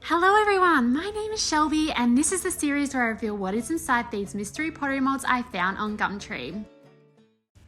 Hello everyone, my name is Shelby and this is the series where I reveal what is inside these mystery pottery molds I found on Gumtree.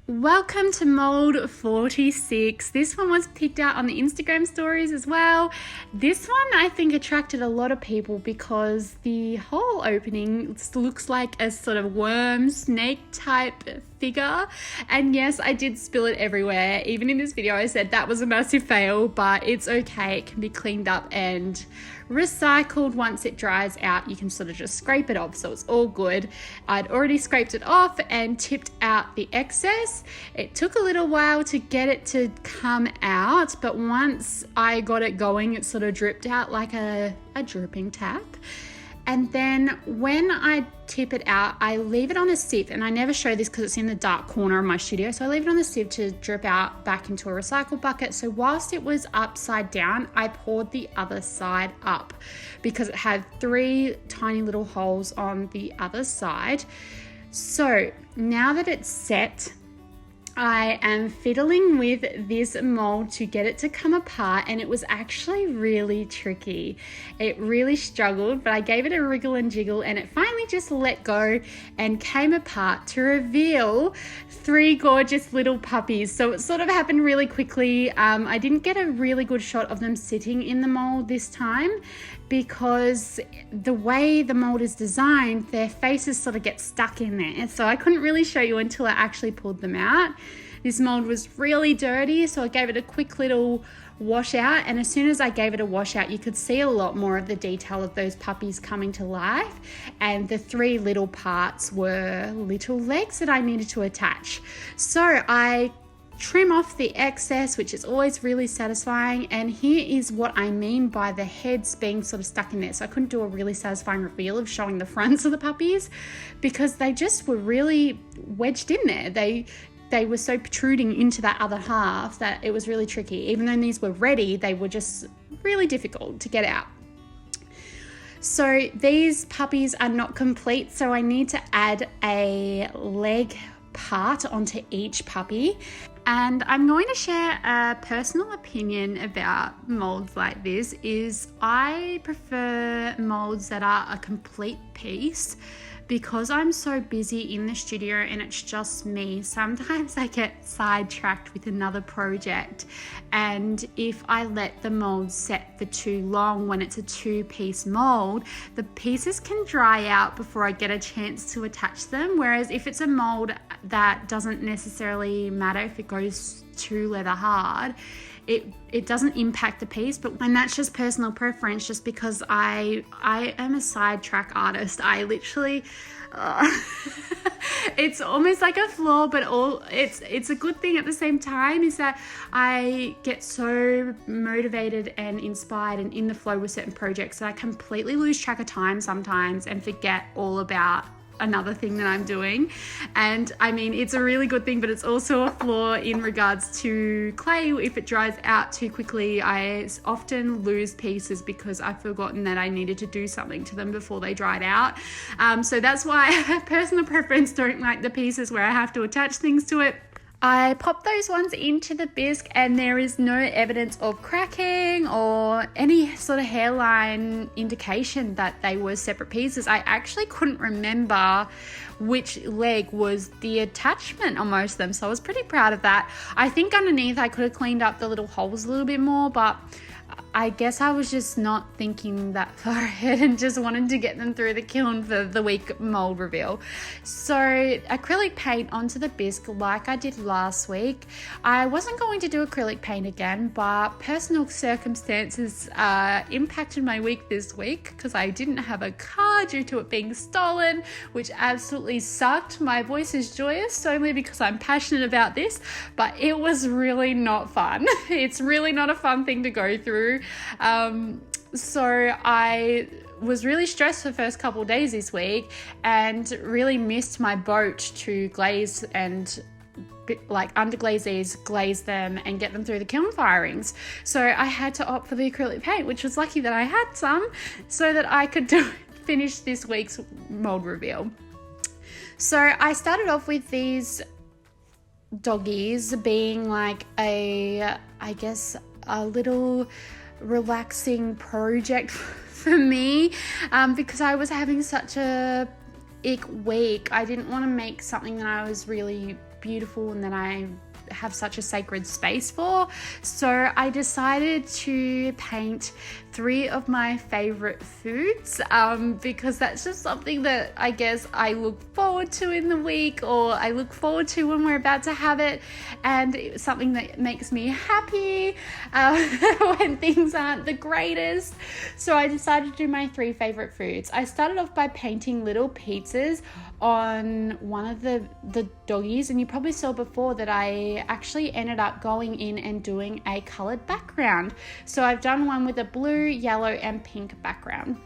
Welcome to mold 46. This one was picked out on the Instagram stories as well. This one I think attracted a lot of people because the whole opening looks like a sort of worm snake type figure, and yes, I did spill it everywhere. Even in this video I said that was a massive fail, but it's okay, it can be cleaned up and recycled once it dries out. You can sort of just scrape it off, so it's all good. I'd already scraped it off and tipped out the excess. It took a little while to get it to come out, but once I got it going, it sort of dripped out like a dripping tap. And then when I tip it out, I leave it on a sieve, and I never show this because it's in the dark corner of my studio, so I leave it on the sieve to drip out back into a recycle bucket. So whilst it was upside down, I poured the other side up because it had 3 tiny little holes on the other side. So now that it's set, I am fiddling with this mold to get it to come apart, and it was actually really tricky. It really struggled, but I gave it a wriggle and jiggle and it finally just let go and came apart to reveal 3 gorgeous little puppies. So it sort of happened really quickly. I didn't get a really good shot of them sitting in the mold this time because the way the mold is designed, their faces sort of get stuck in there. So I couldn't really show you until I actually pulled them out. This mold was really dirty, so I gave it a quick little wash out, and as soon as I gave it a wash out, you could see a lot more of the detail of those puppies coming to life. And the 3 little parts were little legs that I needed to attach. So I trim off the excess, which is always really satisfying, and here is what I mean by the heads being sort of stuck in there. So I couldn't do a really satisfying reveal of showing the fronts of the puppies because they just were really wedged in there. They were so protruding into that other half that it was really tricky. Even though these were ready, they were just really difficult to get out. So these puppies are not complete, so I need to add a leg part onto each puppy. And I'm going to share a personal opinion about molds like this. Is I prefer molds that are a complete piece. Because I'm so busy in the studio and it's just me, sometimes I get sidetracked with another project, and if I let the mold set for too long when it's a 2-piece mold, the pieces can dry out before I get a chance to attach them. Whereas if it's a mold that doesn't necessarily matter if it goes too leather hard, it doesn't impact the piece. But when that's just personal preference, just because I am a sidetrack artist. I literally it's almost like a flaw, but it's a good thing at the same time, is that I get so motivated and inspired and in the flow with certain projects that I completely lose track of time sometimes and forget all about another thing that I'm doing. And I mean, it's a really good thing, but it's also a flaw in regards to clay. If it dries out too quickly, I often lose pieces because I've forgotten that I needed to do something to them before they dried out. So that's why I personal preference don't like the pieces where I have to attach things to it. I popped those ones into the bisque and there is no evidence of cracking or any sort of hairline indication that they were separate pieces. I actually couldn't remember which leg was the attachment on most of them, so I was pretty proud of that. I think underneath I could have cleaned up the little holes a little bit more, but I guess I was just not thinking that far ahead and just wanted to get them through the kiln for the week mold reveal. So acrylic paint onto the bisque like I did last week. I wasn't going to do acrylic paint again, but personal circumstances impacted my week this week because I didn't have a car due to it being stolen, which absolutely sucked. My voice is joyous solely because I'm passionate about this, but it was really not fun. It's really not a fun thing to go through. So I was really stressed for the first couple of days this week and really missed my boat to glaze and like underglaze these, glaze them and get them through the kiln firings. So I had to opt for the acrylic paint, which was lucky that I had some so that I could finish this week's mold reveal. So I started off with these doggies being like I guess a little relaxing project for me, because I was having such a ick week. I didn't want to make something that I was really beautiful and that I have such a sacred space for. So I decided to paint 3 of my favorite foods, because that's just something that I guess I look forward to in the week, or I look forward to when we're about to have it, and it's something that makes me happy when things aren't the greatest. So I decided to do my 3 favorite foods. I started off by painting little pizzas on one of the doggies, and you probably saw before that I actually ended up going in and doing a colored background. So I've done one with a blue, yellow and pink background.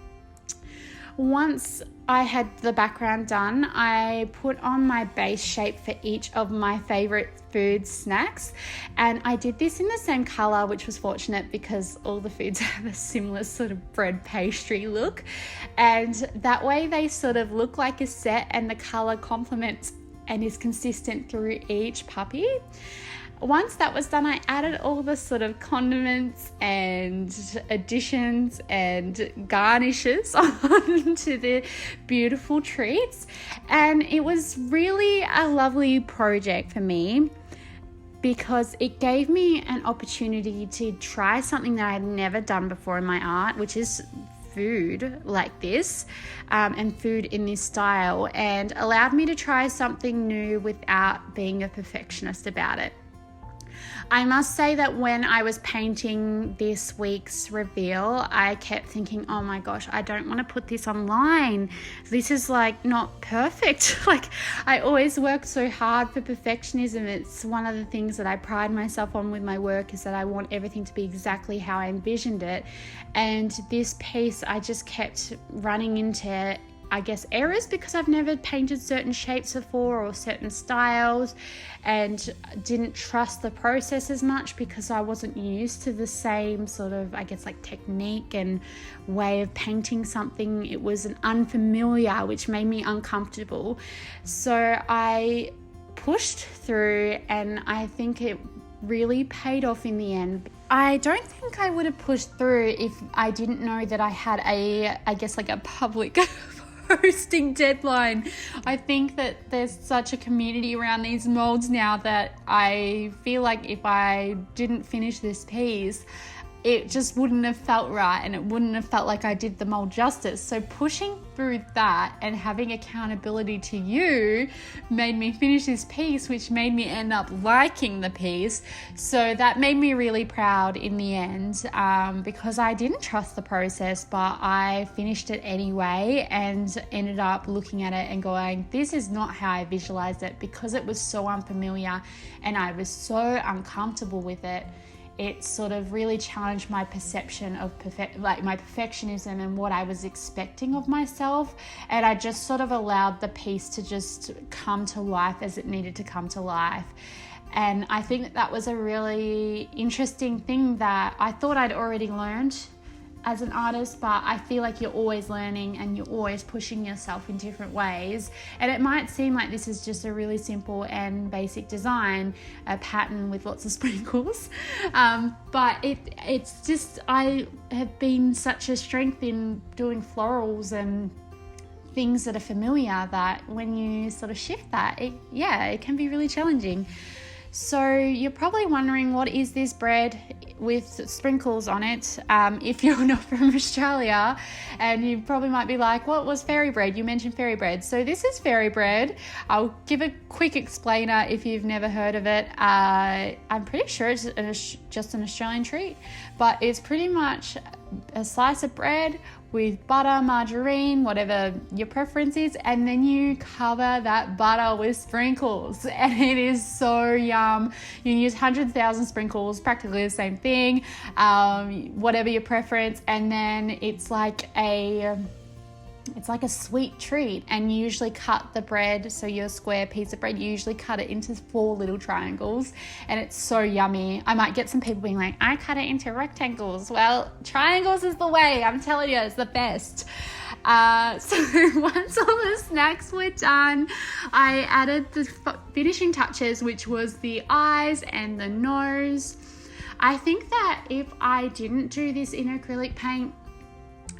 Once I had the background done, I put on my base shape for each of my favorite food snacks, and I did this in the same color, which was fortunate because all the foods have a similar sort of bread pastry look, and that way they sort of look like a set and the color complements and is consistent through each puppy. Once that was done, I added all the sort of condiments and additions and garnishes onto the beautiful treats. And it was really a lovely project for me because it gave me an opportunity to try something that I had never done before in my art, which is food like this, and food in this style, and allowed me to try something new without being a perfectionist about it. I must say that when I was painting this week's reveal, I kept thinking, oh my gosh, I don't want to put this online. This is like not perfect. Like, I always work so hard for perfectionism. It's one of the things that I pride myself on with my work, is that I want everything to be exactly how I envisioned it. And this piece, I just kept running into, I guess, errors because I've never painted certain shapes before or certain styles, and didn't trust the process as much because I wasn't used to the same sort of, I guess, like technique and way of painting something. It was an unfamiliar, which made me uncomfortable. So I pushed through, and I think it really paid off in the end. I don't think I would have pushed through if I didn't know that I had I guess like a public posting deadline. I think that there's such a community around these molds now that I feel like if I didn't finish this piece, it just wouldn't have felt right, and it wouldn't have felt like I did the mold justice. So pushing through that and having accountability to you made me finish this piece, which made me end up liking the piece. So that made me really proud in the end, because I didn't trust the process, but I finished it anyway and ended up looking at it and going, this is not how I visualized it, because it was so unfamiliar and I was so uncomfortable with it. It sort of really challenged my perception of my perfectionism and what I was expecting of myself. And I just sort of allowed the piece to just come to life as it needed to come to life. And I think that that was a really interesting thing that I thought I'd already learned as an artist, but I feel like you're always learning and you're always pushing yourself in different ways. And it might seem like this is just a really simple and basic design, a pattern with lots of sprinkles, but it's just, I have been such a strength in doing florals and things that are familiar, that when you sort of shift that, it can be really challenging. So you're probably wondering, what is this bread with sprinkles on it, if you're not from Australia? And you probably might be like, what was fairy bread? You mentioned fairy bread. So this is fairy bread. I'll give a quick explainer if you've never heard of it. I'm pretty sure it's just an Australian treat, but it's pretty much a slice of bread with butter, margarine, whatever your preference is, and then you cover that butter with sprinkles, and it is so yum. You can use 100,000 sprinkles, practically the same thing, whatever your preference, and then it's like a sweet treat. And you usually cut the bread, so your square piece of bread, you usually cut it into 4 little triangles, and it's so yummy. I might get some people being like, I cut it into rectangles. Well, triangles is the way, I'm telling you, it's the best. So once all the snacks were done, I added the finishing touches, which was the eyes and the nose. I think that if I didn't do this in acrylic paint,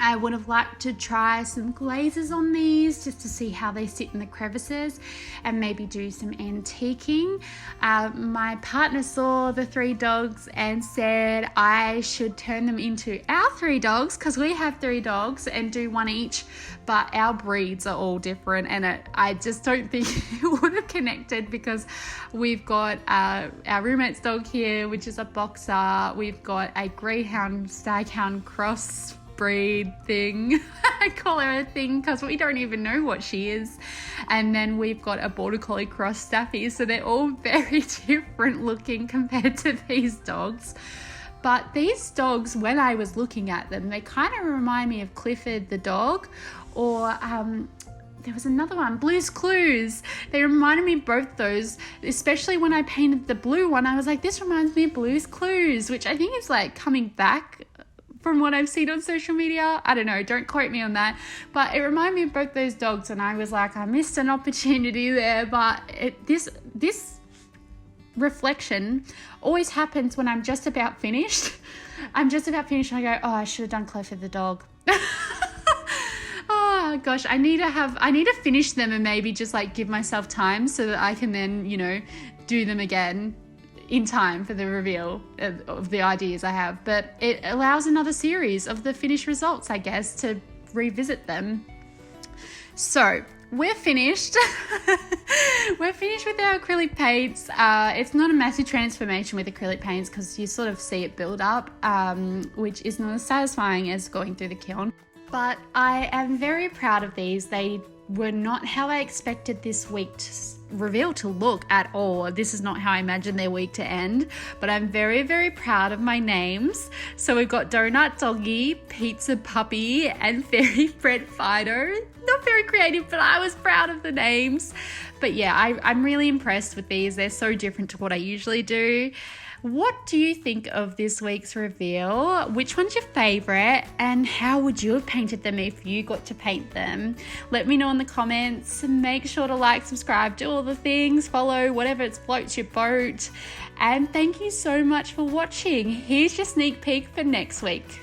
I would have liked to try some glazes on these just to see how they sit in the crevices and maybe do some antiquing. My partner saw the 3 dogs and said I should turn them into our 3 dogs, because we have 3 dogs, and do one each, but our breeds are all different, and I just don't think it would have connected, because we've got our roommate's dog here, which is a boxer. We've got a greyhound staghound cross breed thing. I call her a thing because we don't even know what she is. And then we've got a border collie cross staffy, so they're all very different looking compared to these dogs. But these dogs, when I was looking at them, they kind of remind me of Clifford the dog, or there was another one, Blue's Clues. They reminded me of both those, especially when I painted the blue one. I was like, this reminds me of Blue's Clues, which I think is like coming back from what I've seen on social media. I don't know, don't quote me on that, but it reminded me of both those dogs, and I was like, I missed an opportunity there. But this reflection always happens when I'm just about finished. I'm just about finished and I go, oh, I should have done Clifford the dog. Oh gosh, I need to finish them and maybe just like give myself time so that I can then, do them again in time for the reveal of the ideas I have. But it allows another series of the finished results, I guess, to revisit them. So we're finished. We're finished with our acrylic paints. It's not a massive transformation with acrylic paints because you sort of see it build up, which is not as satisfying as going through the kiln. But I am very proud of these. They were not how I expected this week to reveal to look at all. This is not how I imagined their week to end, but I'm very, very proud of my names. So we've got Donut Doggy, Pizza Puppy, and Fairy Fred Fido. Not very creative, but I was proud of the names. But yeah, I'm really impressed with these. They're so different to what I usually do. What do you think of this week's reveal? Which one's your favourite, and how would you have painted them if you got to paint them? Let me know in the comments. Make sure to like, subscribe, do all the things, follow, whatever floats your boat. And thank you so much for watching. Here's your sneak peek for next week.